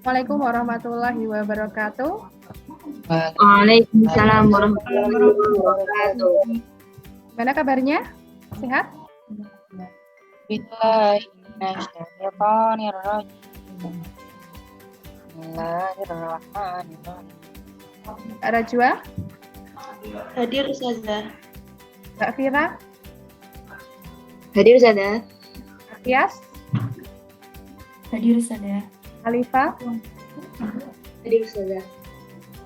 Assalamualaikum warahmatullahi wabarakatuh. Waalaikumsalam warahmatullahi wabarakatuh. Gimana kabarnya? Sehat? Kak Rajwa? Hadir Ustazah. Kak Fira? Hadir Ustazah. Tias? Hadir Ustazah. Alifa? Hadir Ustazah.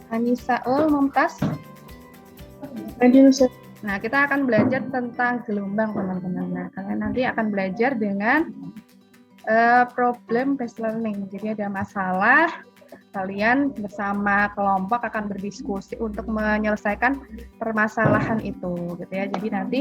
Anisaul Mumtaz? Hadir Ustazah. Nah, kita akan belajar tentang gelombang, teman-teman. Nah, kalian nanti akan belajar dengan problem based learning. Jadi ada masalah, kalian bersama kelompok akan berdiskusi untuk menyelesaikan permasalahan itu, gitu ya. Jadi nanti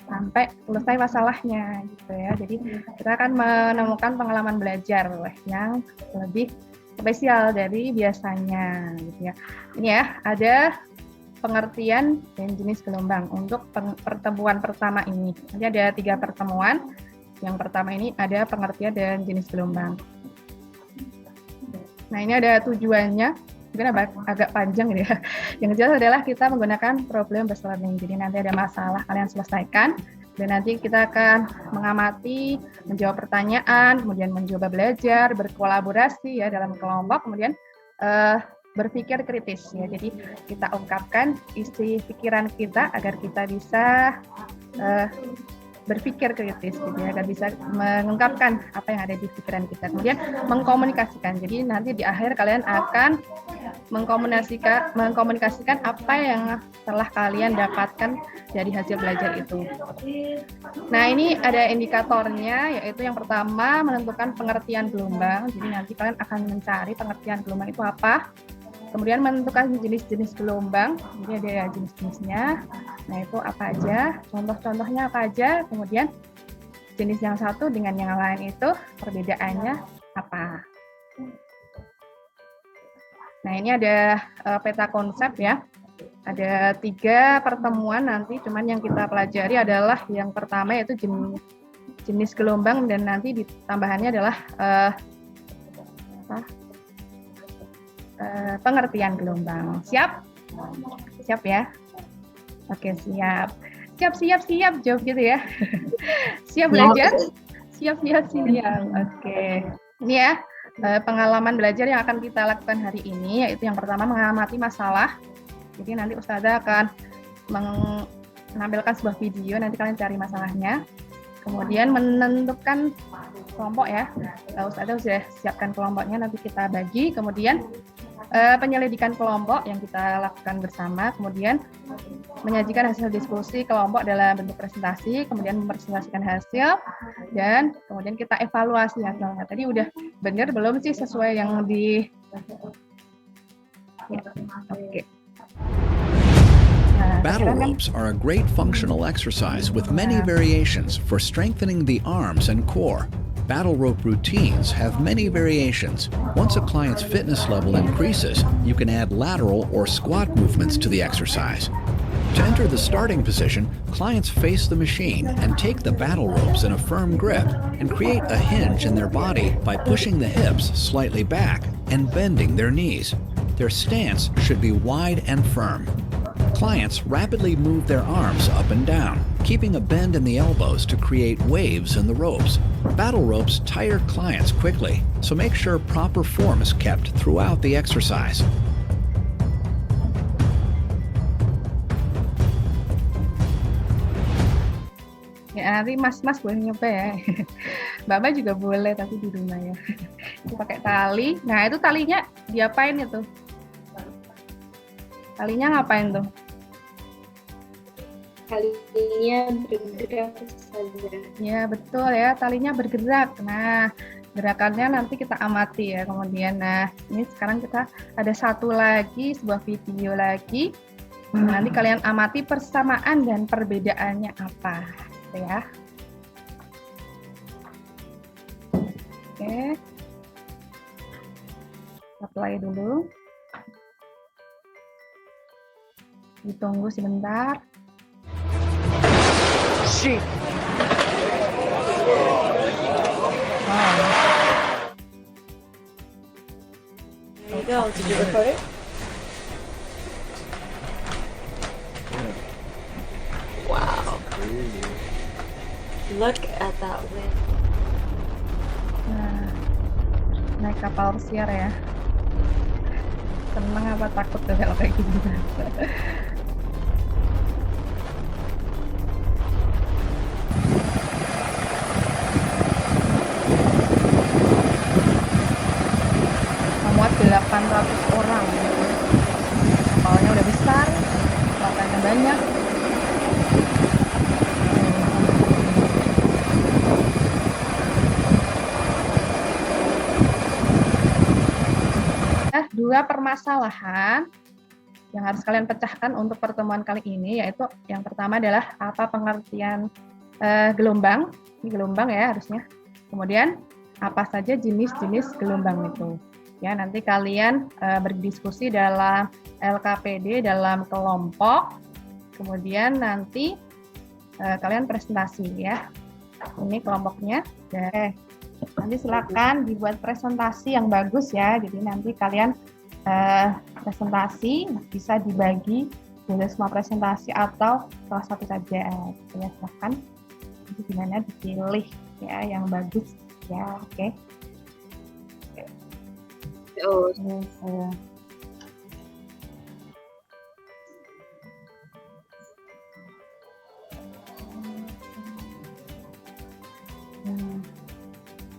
sampai selesai masalahnya, gitu ya. Jadi kita akan menemukan pengalaman belajar yang lebih spesial dari biasanya, gitu ya. Ini ya, ada pengertian dan jenis gelombang untuk pertemuan pertama ini. Nanti ada 3 pertemuan. Yang pertama ini ada pengertian dan jenis gelombang. Nah, ini ada tujuannya, mungkin agak panjang gitu ya. Yang jelas adalah kita menggunakan problem based learning. Jadi nanti ada masalah kalian selesaikan, dan nanti kita akan mengamati, menjawab pertanyaan, kemudian mencoba belajar, berkolaborasi ya dalam kelompok, kemudian berpikir kritis ya. Jadi kita ungkapkan isi pikiran kita agar kita bisa berpikir kritis gitu ya, agar bisa mengungkapkan apa yang ada di pikiran kita, kemudian mengkomunikasikan. Jadi nanti di akhir kalian akan mengkomunikasikan apa yang telah kalian dapatkan dari hasil belajar itu. Nah, ini ada indikatornya, yaitu yang pertama menentukan pengertian gelombang. Jadi nanti kalian akan mencari pengertian gelombang itu apa. Kemudian menentukan jenis-jenis gelombang, jadi ada jenis-jenisnya. Nah, itu apa aja, contoh-contohnya apa aja, kemudian jenis yang satu dengan yang lain itu perbedaannya apa. Nah, ini ada peta konsep ya. Ada 3 pertemuan nanti, cuman yang kita pelajari adalah yang pertama yaitu jenis gelombang, dan nanti tambahannya adalah pengertian gelombang. Siap? Siap ya? Oke, siap. Siap, jawab gitu ya. Siap belajar? Siap. Oke. Ini ya, pengalaman belajar yang akan kita lakukan hari ini, yaitu yang pertama mengamati masalah. Jadi nanti Ustazah akan menampilkan sebuah video, nanti kalian cari masalahnya. Kemudian menentukan kelompok ya. Ustazah sudah siapkan kelompoknya, nanti kita bagi. Kemudian penyelidikan kelompok yang kita lakukan bersama, kemudian menyajikan hasil diskusi kelompok dalam bentuk presentasi, kemudian mempresentasikan hasil, dan kemudian kita evaluasi hasilnya. Tadi udah benar belum sih sesuai yang di... Ya, oke. Battle ropes are a great functional exercise with many variations for strengthening the arms and core. Battle rope routines have many variations. Once a client's fitness level increases, you can add lateral or squat movements to the exercise. To enter the starting position, clients face the machine and take the battle ropes in a firm grip and create a hinge in their body by pushing the hips slightly back and bending their knees. Their stance should be wide and firm. Clients rapidly move their arms up and down, keeping a bend in the elbows to create waves in the ropes. Battle ropes tire clients quickly, so make sure proper form is kept throughout the exercise. Ya, nanti mas-mas boleh nyoba ya. Mbak juga boleh, tapi di rumah ya. Itu pakai tali. Nah, itu talinya diapain itu? Talinya ngapain tuh? Talinya bergerak saja. Ya, betul ya, talinya bergerak. Nah, gerakannya nanti kita amati ya. Kemudian, nah, ini sekarang kita ada satu lagi, sebuah video lagi. Nanti kalian amati persamaan dan perbedaannya apa, gitu ya. Oke. Kita play dulu. Ditunggu sebentar. Shit. Phil, did you record it? Wow. Look at that wind. Nah, naik kapal pesiar ya. Seneng apa takut tuh kalau kayak gitu? Memuat 800 orang. Kapalnya udah besar, muatannya banyak. Dua permasalahan yang harus kalian pecahkan untuk pertemuan kali ini, yaitu yang pertama adalah apa pengertian gelombang, ini gelombang ya harusnya. Kemudian apa saja jenis-jenis gelombang itu. Ya, nanti kalian berdiskusi dalam LKPD dalam kelompok. Kemudian nanti kalian presentasi ya. Ini kelompoknya. Nanti silakan dibuat presentasi yang bagus ya. Jadi nanti kalian presentasi bisa dibagi dari semua presentasi atau salah satu saja. Ya, silakan. Jadi gimana dipilih ya yang bagus ya. Oke. Oh,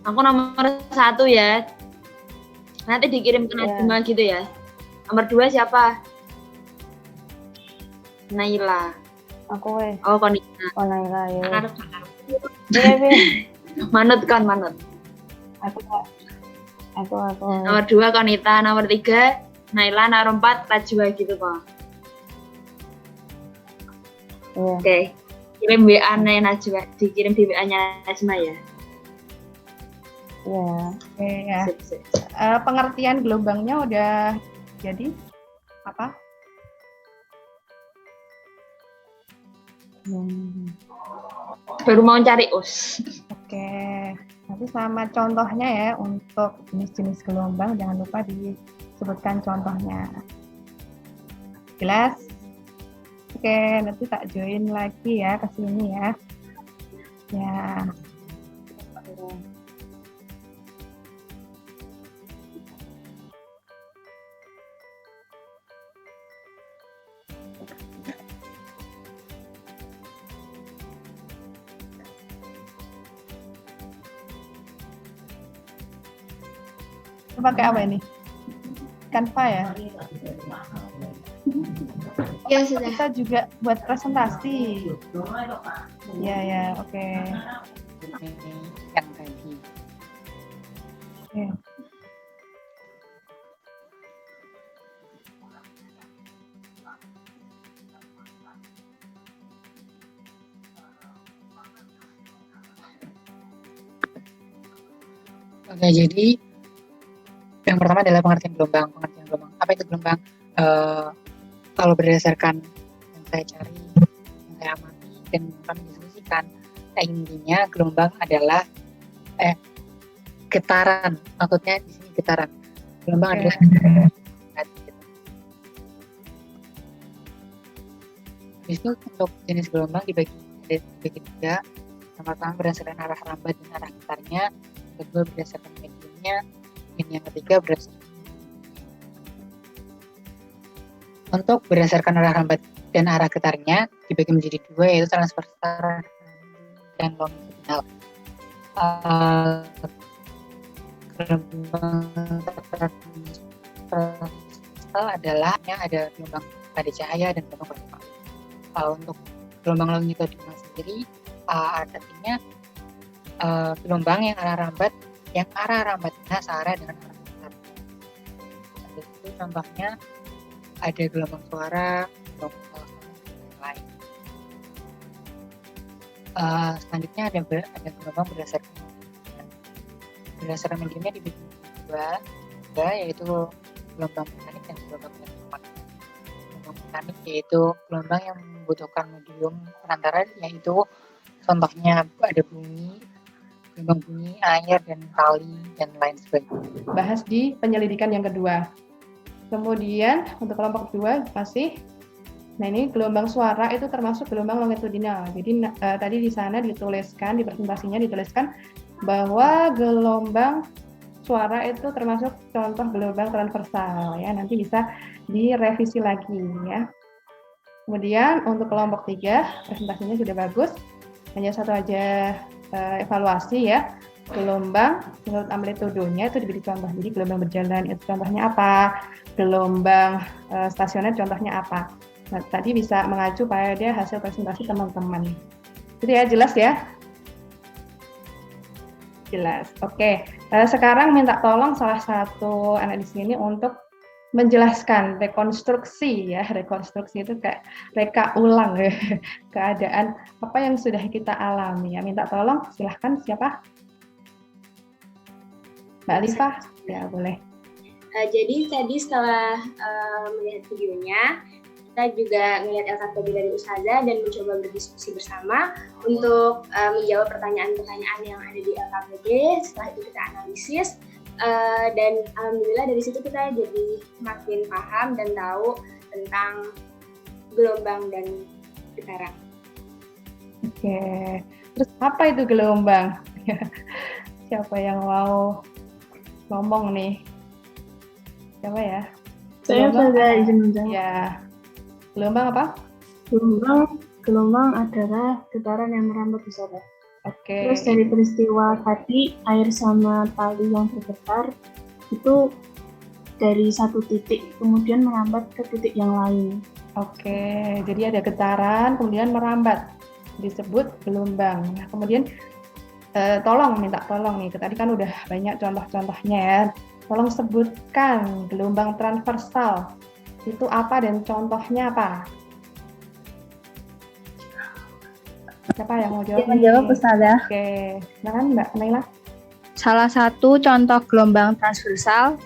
aku nomor 1 ya. Nanti dikirim ke Najma gitu ya. Nomor 2 siapa? Naila. Aku Oh, Konita. Naila ya. Arep. Iya. Manut kan, manut. Aku. Nomor 2 Konita, nomor 3 Naila, nomor 4 Najwa gitu kok. Iya. Oke. Kirim WA-nya Najwa, dikirim di WA-nya Najma ya. Iya. Oke ya. Sip, sip. Pengertian gelombangnya udah jadi apa? Baru mau cari us. Oke, nanti sama contohnya ya untuk jenis-jenis gelombang, jangan lupa disebutkan contohnya. Jelas? Oke, nanti tak join lagi ya ke sini ya. Ya. Itu pakai apa ini? Canva ya? Ya sudah. Kita juga buat presentasi. Ya ya, oke. Yang tadi. Oke. Oke, jadi yang pertama adalah pengertian gelombang. Apa itu gelombang? Kalau berdasarkan yang saya cari, yang saya amati dan kami diskusikan, intinya gelombang adalah getaran. Maksudnya di sini getaran. Gelombang Oke. adalah Habis itu untuk jenis gelombang dibagi tiga. Yang pertama berdasarkan arah rambat dan arah getarnya, yang kedua berdasarkan mediumnya, dan yang ketiga berdasarkan untuk berdasarkan arah rambat dan arah getarnya dibagi menjadi dua, yaitu transversal dan longitudinal. Gelombang transversal adalah yang ada gelombang pada cahaya dan gelombang pada palu. Untuk gelombang longitudinal sendiri artinya gelombang yang arah rambatnya searah dengan arah getar. Itu contohnya ada gelombang suara, gelombang lain. Selanjutnya ada gelombang berdasarkan mediumnya dibagi dua, yaitu gelombang mekanik dan gelombang elektromagnetik. Gelombang mekanik yaitu gelombang yang membutuhkan medium perantara, yaitu contohnya ada bumi, air, dan tali, dan lain sebagainya. Bahas di penyelidikan yang kedua. Kemudian untuk kelompok 2 masih, nah ini gelombang suara itu termasuk gelombang longitudinal. Jadi tadi di sana dituliskan, di presentasinya dituliskan bahwa gelombang suara itu termasuk contoh gelombang transversal ya. Nanti bisa direvisi lagi ya. Kemudian untuk kelompok 3 presentasinya sudah bagus. Hanya satu aja evaluasi ya. Gelombang menurut amplitudonya itu diberi contoh. Jadi gelombang berjalan itu contohnya apa? Gelombang stasioner contohnya apa? Nah, tadi bisa mengacu pada hasil presentasi teman-teman. Itu ya, jelas ya? Jelas. Oke. Sekarang minta tolong salah satu anak di sini untuk menjelaskan rekonstruksi ya. Rekonstruksi itu kayak reka ulang ya. Keadaan apa yang sudah kita alami ya. Minta tolong, silahkan siapa? Mbak Alifa? Ya, boleh. Jadi tadi setelah melihat videonya, kita juga melihat LKPD dari Ustazah dan mencoba berdiskusi bersama untuk menjawab pertanyaan-pertanyaan yang ada di LKPD. Setelah itu kita analisis dan alhamdulillah dari situ kita jadi makin paham dan tahu tentang gelombang dan getaran. Oke, terus apa itu gelombang? Siapa yang mau ngomong nih? Siapa ya? Saya pada izin menjawab. Ya, gelombang apa? Gelombang adalah getaran yang merambat udara. Oke. Terus dari peristiwa tadi, air sama tali yang bergetar itu dari satu titik, kemudian merambat ke titik yang lain. Oke, jadi ada getaran, kemudian merambat, disebut gelombang. Nah, kemudian minta tolong nih, tadi kan udah banyak contoh-contohnya ya. Tolong sebutkan gelombang transversal. Itu apa dan contohnya apa? Siapa yang mau jawab? Menjawab Ustazah. Oke, silakan Mbak Naila. Salah satu contoh gelombang transversal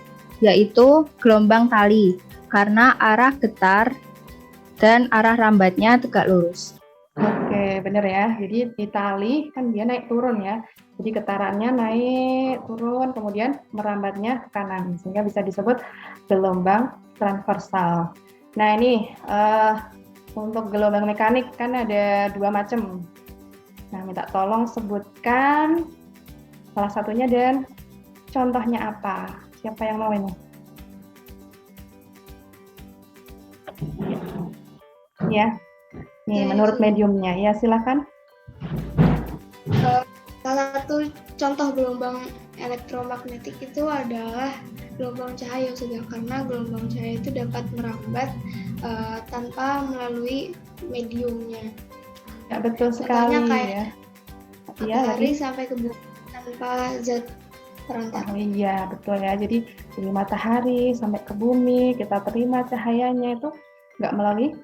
yaitu gelombang tali karena arah getar dan arah rambatnya tegak lurus. Oke, benar ya. Jadi di tali kan dia naik turun ya. Jadi getarannya naik turun, kemudian merambatnya ke kanan, sehingga bisa disebut gelombang transversal. Nah ini untuk gelombang mekanik kan ada 2 macam. Nah minta tolong sebutkan salah satunya dan contohnya apa. Siapa yang mau ini? Ya. Nih, menurut mediumnya. Ya, silakan. Salah satu contoh gelombang elektromagnetik itu adalah gelombang cahaya, karena gelombang cahaya itu dapat merambat tanpa melalui mediumnya. Ya, betul sekali kayak ya. Matahari sampai ke bumi tanpa zat perantara. Oh iya, betul ya. Jadi dari matahari sampai ke bumi, kita terima cahayanya itu nggak melalui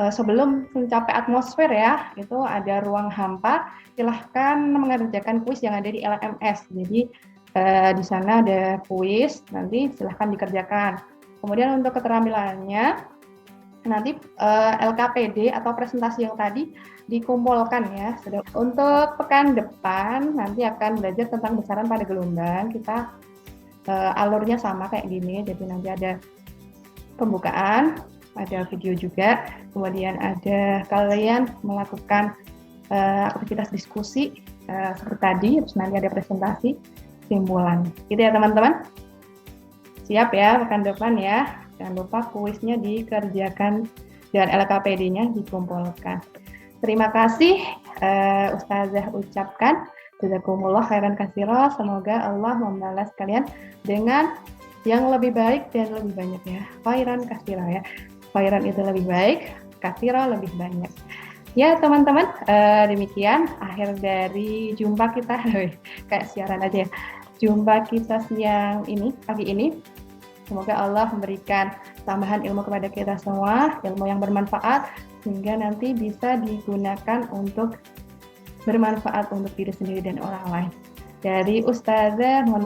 sebelum mencapai atmosfer ya, itu ada ruang hampa. Silahkan mengerjakan kuis yang ada di LMS. Jadi di sana ada kuis, nanti silahkan dikerjakan. Kemudian untuk keterampilannya, nanti LKPD atau presentasi yang tadi dikumpulkan ya. Untuk pekan depan nanti akan belajar tentang besaran pada gelombang. Kita alurnya sama kayak gini, jadi nanti ada pembukaan, ada video juga, kemudian ada kalian melakukan aktivitas diskusi seperti tadi, terus nanti ada presentasi simpulan. Gitu ya teman-teman. Siap ya pekan depan ya. Jangan lupa kuisnya dikerjakan dan LKPD-nya dikumpulkan. Terima kasih Ustazah ucapkan. Jazakumullah khairan katsira. Semoga Allah membalas kalian dengan yang lebih baik dan lebih banyak ya. Khairan katsira ya. Khairan itu lebih baik, katsira lebih banyak. Ya teman-teman, demikian akhir dari jumpa kita, kayak siaran aja ya. Jumpa kita siang ini, pagi ini. Semoga Allah memberikan tambahan ilmu kepada kita semua, ilmu yang bermanfaat, sehingga nanti bisa digunakan untuk bermanfaat untuk diri sendiri dan orang lain. Dari Ustazah, mohon